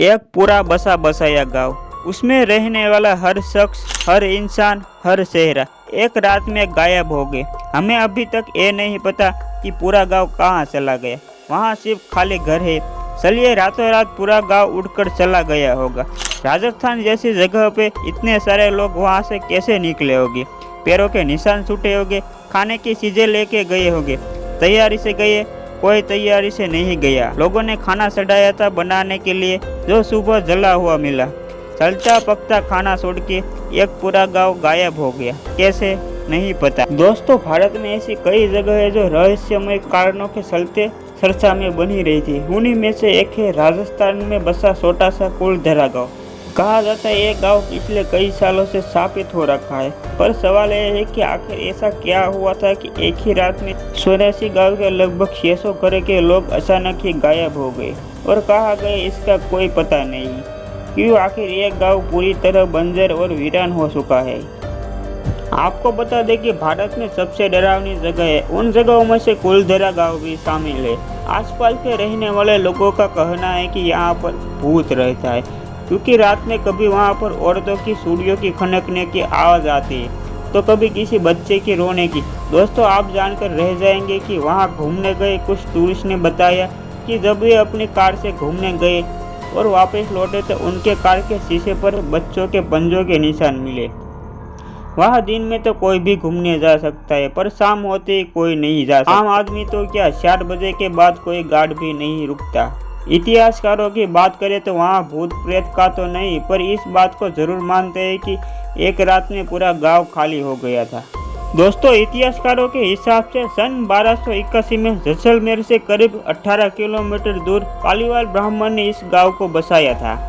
एक पूरा बसा बसाया गांव, उसमें रहने वाला हर शख्स, हर इंसान, हर चेहरा एक रात में गायब हो गए। हमें अभी तक ये नहीं पता कि पूरा गांव कहाँ चला गया। वहाँ सिर्फ खाली घर है। चलिए रातों रात पूरा गांव उड़कर चला गया होगा। राजस्थान जैसी जगह पे इतने सारे लोग वहाँ से कैसे निकले होंगे? पैरों के निशान छूटे होंगे, खाने की चीजें लेके गए होंगे, तैयारी से गए, कोई तैयारी से नहीं गया। लोगों ने खाना चढ़ाया था बनाने के लिए, जो सुबह जला हुआ मिला। चलता पकता खाना छोड़ के एक पूरा गांव गायब हो गया। कैसे? नहीं पता। दोस्तों, भारत में ऐसी कई जगह है जो रहस्यमय कारणों के चलते चर्चा में बनी रही थी। उन्हीं में से एक है राजस्थान में बसा छोटा सा कुलधरा गाँव। कहा जाता है ये गांव पिछले कई सालों से स्थापित हो रखा है, पर सवाल यह है कि आखिर ऐसा क्या हुआ था कि एक ही रात में 84 गांव के लगभग 600 घर के लोग अचानक ही गायब हो गए और कहाँ गए इसका कोई पता नहीं। क्यों आखिर ये गांव पूरी तरह बंजर और वीरान हो चुका है? आपको बता दें कि भारत में सबसे डरावनी जगह है, उन जगहों में से कुलधरा गांव भी शामिल है। आसपास के रहने वाले लोगों का कहना है कि यहाँ पर भूत रहता है, क्योंकि रात में कभी वहाँ पर औरतों की चूड़ियों की खनकने की आवाज़ आती है, तो कभी किसी बच्चे की रोने की। दोस्तों, आप जानकर रह जाएंगे कि वहाँ घूमने गए कुछ टूरिस्ट ने बताया कि जब वे अपनी कार से घूमने गए और वापस लौटे तो उनके कार के शीशे पर बच्चों के पंजों के निशान मिले। वहाँ दिन में तो कोई भी घूमने जा सकता है, पर शाम होते ही कोई नहीं जा सकता। आम आदमी तो क्या, 4 बजे के बाद कोई गार्ड भी नहीं रुकता। इतिहासकारों की बात करें तो वहाँ भूत प्रेत का तो नहीं, पर इस बात को जरूर मानते हैं कि एक रात में पूरा गांव खाली हो गया था। दोस्तों, इतिहासकारों के हिसाब से सन 1281 में जैसलमेर से करीब 18 किलोमीटर दूर पालीवाल ब्राह्मण ने इस गांव को बसाया था।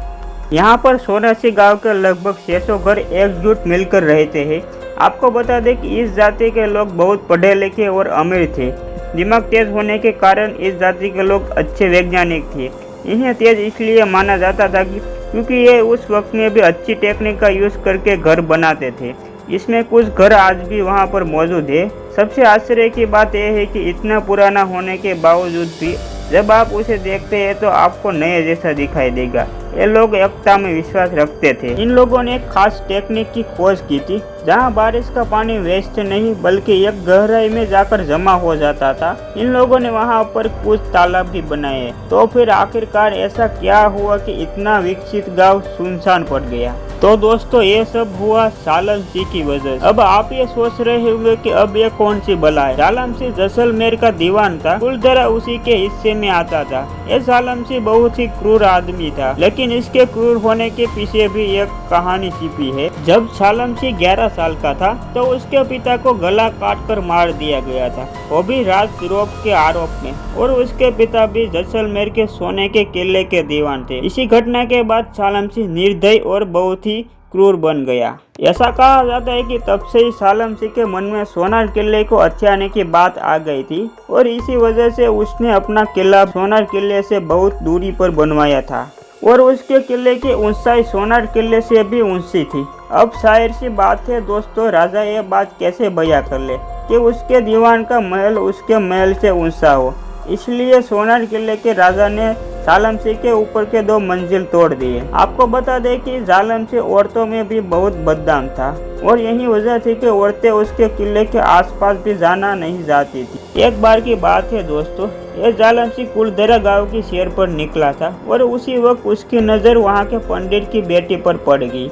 यहाँ पर 84 गांव के लगभग 600 घर एकजुट मिलकर रहते हैं। आपको बता दें कि इस जाति के लोग बहुत पढ़े लिखे और अमीर थे। दिमाग तेज होने के कारण इस जाति के लोग अच्छे वैज्ञानिक थे। इन्हें तेज इसलिए माना जाता था क्योंकि ये उस वक्त में भी अच्छी टेक्निक का यूज़ करके घर बनाते थे। इसमें कुछ घर आज भी वहाँ पर मौजूद है। सबसे आश्चर्य की बात यह है कि इतना पुराना होने के बावजूद भी जब आप उसे देखते हैं तो आपको नए जैसा दिखाई देगा। ये लोग एकता में विश्वास रखते थे। इन लोगों ने एक खास टेक्निक की खोज की थी, जहां बारिश का पानी वेस्ट नहीं बल्कि एक गहराई में जाकर जमा हो जाता था। इन लोगों ने वहां पर कुछ तालाब भी बनाए। तो फिर आखिरकार ऐसा क्या हुआ कि इतना विकसित गांव सुनसान पड़ गया? तो दोस्तों, ये सब हुआ सालम सिंह की वजह से। अब आप ये सोच रहे होंगे कि अब ये कौन सी बला है? सालम सिंह जैसलमेर का दीवान था, कुलधरा उसी के हिस्से में आता था। ये सालम सिंह बहुत ही क्रूर आदमी था, लेकिन इसके क्रूर होने के पीछे भी एक कहानी छिपी है। जब सालम सिंह 11 साल का था तो उसके पिता को गला काटकर मार दिया गया था, वो भी राजद्रोह के आरोप में। और उसके पिता भी जैसलमेर के सोने के किले के दीवान थे। इसी घटना के बाद सालम सिंह निर्दयी और बहुत ही क्रूर बन गया। ऐसा कहा जाता है कि तब से ही सालम सिंह के मन में सोनार किले को हथियाने की बात आ गई थी और इसी वजह से उसने अपना किला सोनार किले से बहुत दूरी पर बनवाया था और उसके किले की ऊंचाई सोनार किले से भी ऊंची थी। अब शायर सी बात है दोस्तों, राजा ये बात कैसे बयां कर ले कि उसके दीवान का महल उसके महल से ऊंचा हो। इसलिए सोनार किले के राजा ने सालम सिंह के ऊपर के 2 मंजिल तोड़ दिए। आपको बता दें कि सालम सिंह औरतों में भी बहुत बदनाम था और यही वजह थी कि औरतें उसके किले के आसपास भी जाना नहीं चाहती थी। एक बार की बात है दोस्तों, ये सालम सिंह कुलधरा गांव की सैर पर निकला था और उसी वक्त उसकी नज़र वहाँ के पंडित की बेटी पर पड़ गई।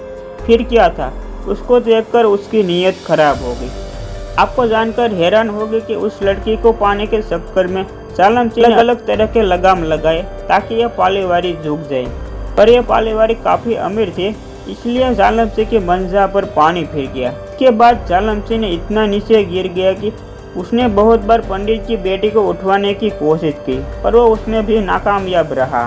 फिर क्या था, उसको देखकर उसकी नीयत खराब हो गई। आपको जानकर हैरान होगी कि उस लड़की को पाने के चक्कर में सालम सिंह ने अलग तरह के लगाम लगाए ताकि यह पालेवारी झुक जाए। पर यह पालेवारी काफी अमीर थे, इसलिए सालम सिंह के मंजा पर पानी फिर गया। इसके बाद सालम सिंह ने इतना नीचे गिर गया कि उसने बहुत बार पंडित की बेटी को उठवाने की कोशिश की, पर वो उसमें भी नाकामयाब रहा।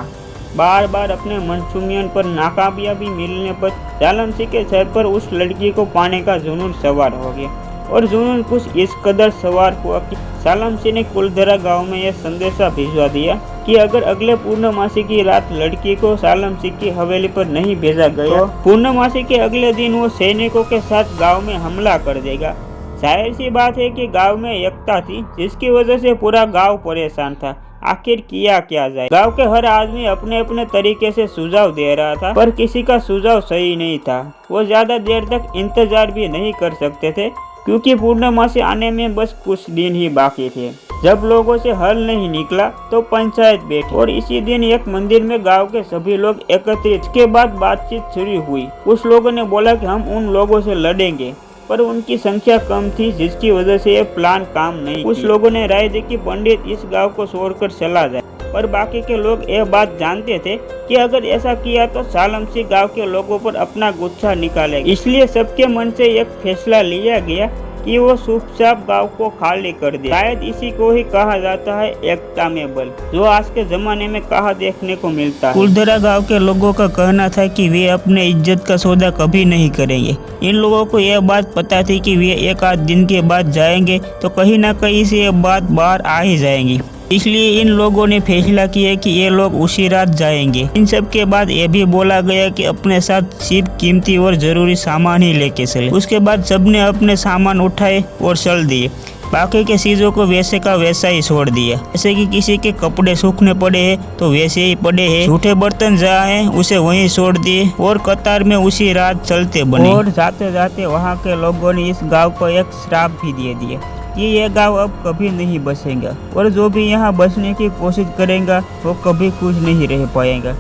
बार बार अपने मनसूबियन पर नाकामयाबी मिलने पर सालम सिंह के सर पर उस लड़की को पाने का जुनून सवार हो गया और जुनून कुछ इस कदर सवार हुआ कि सालम सिंह ने कुलधरा गांव में यह संदेशा भिजवा दिया कि अगर अगले पूर्णमासी की रात लड़की को सालम सिंह की हवेली पर नहीं भेजा गया तो पूर्णमासी के अगले दिन वो सैनिकों के साथ गांव में हमला कर देगा। जाहिर सी बात है कि गांव में एकता थी, जिसकी वजह से पूरा गांव परेशान था। आखिर किया क्या जाए। गांव के हर आदमी अपने अपने तरीके से सुझाव दे रहा था, पर किसी का सुझाव सही नहीं था। वो ज्यादा देर तक इंतजार भी नहीं कर सकते थे, क्योंकि पूर्णमासी आने में बस कुछ दिन ही बाकी थे। जब लोगों से हल नहीं निकला तो पंचायत बैठी और इसी दिन एक मंदिर में गांव के सभी लोग एकत्रित के बाद बातचीत शुरू हुई। कुछ लोगों ने बोला कि हम उन लोगों से लड़ेंगे, पर उनकी संख्या कम थी, जिसकी वजह से ये प्लान काम नहीं। कुछ लोगों ने राय दी कि पंडित इस गांव को छोड़कर चला जाए, पर बाकी के लोग ये बात जानते थे कि अगर ऐसा किया तो सालमसी गांव के लोगों पर अपना गुस्सा निकालेगा। इसलिए सबके मन से एक फैसला लिया गया कि वो चुपचाप गांव को खाली कर दे। शायद इसी को ही कहा जाता है एकता में बल, जो आज के जमाने में कहाँ देखने को मिलता है। कुलधरा गांव के लोगों का कहना था कि वे अपने इज्जत का सौदा कभी नहीं करेंगे। इन लोगों को यह बात पता थी कि वे एक आध दिन के बाद जाएंगे तो कहीं ना कहीं से ये बात बाहर आ ही जाएंगी। इसलिए इन लोगों ने फैसला किया कि ये लोग उसी रात जाएंगे। इन सब के बाद ये भी बोला गया कि अपने साथ सिर्फ कीमती और जरूरी सामान ही लेके चले। उसके बाद सबने अपने सामान उठाए और चल दिए। बाकी के चीज़ों को वैसे का वैसा ही छोड़ दिया। जैसे कि किसी के कपड़े सूखने पड़े हैं तो वैसे ही पड़े हैं, झूठे बर्तन जहाँ हैं उसे वहीं छोड़ दिए और कतार में उसी रात चलते बने। और जाते जाते वहाँ के लोगों ने इस गाँव को एक श्राप भी दे दिया कि ये गांव अब कभी नहीं बसेगा और जो भी यहाँ बसने की कोशिश करेगा वो कभी खुश नहीं रह पाएगा।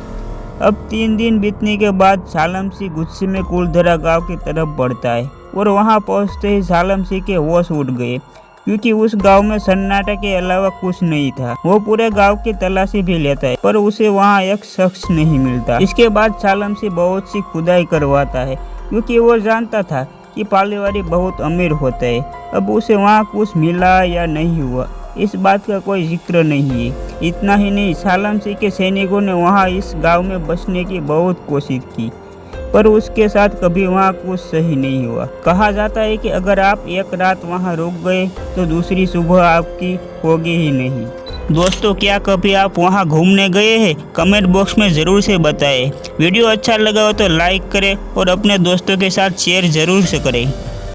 अब 3 दिन बीतने के बाद सालमसी गुस्से में कुलधरा गांव की तरफ बढ़ता है और वहाँ पहुँचते ही सालमसी के होश उड़ गए, क्योंकि उस गांव में सन्नाटा के अलावा कुछ नहीं था। वो पूरे गांव की तलाशी भी लेता है, पर उसे वहाँ एक शख्स नहीं मिलता। इसके बाद सालमसी बहुत सी खुदाई करवाता है, क्योंकि वो जानता था कि पालीवाड़ी बहुत अमीर होता है। अब उसे वहाँ कुछ मिला या नहीं हुआ, इस बात का कोई जिक्र नहीं है। इतना ही नहीं, सालमसी के सैनिकों ने वहाँ इस गांव में बसने की बहुत कोशिश की, पर उसके साथ कभी वहाँ कुछ सही नहीं हुआ। कहा जाता है कि अगर आप एक रात वहाँ रुक गए तो दूसरी सुबह आपकी होगी ही नहीं। दोस्तों, क्या कभी आप वहाँ घूमने गए हैं? कमेंट बॉक्स में ज़रूर से बताएं। वीडियो अच्छा लगा हो तो लाइक करें और अपने दोस्तों के साथ शेयर ज़रूर से करें।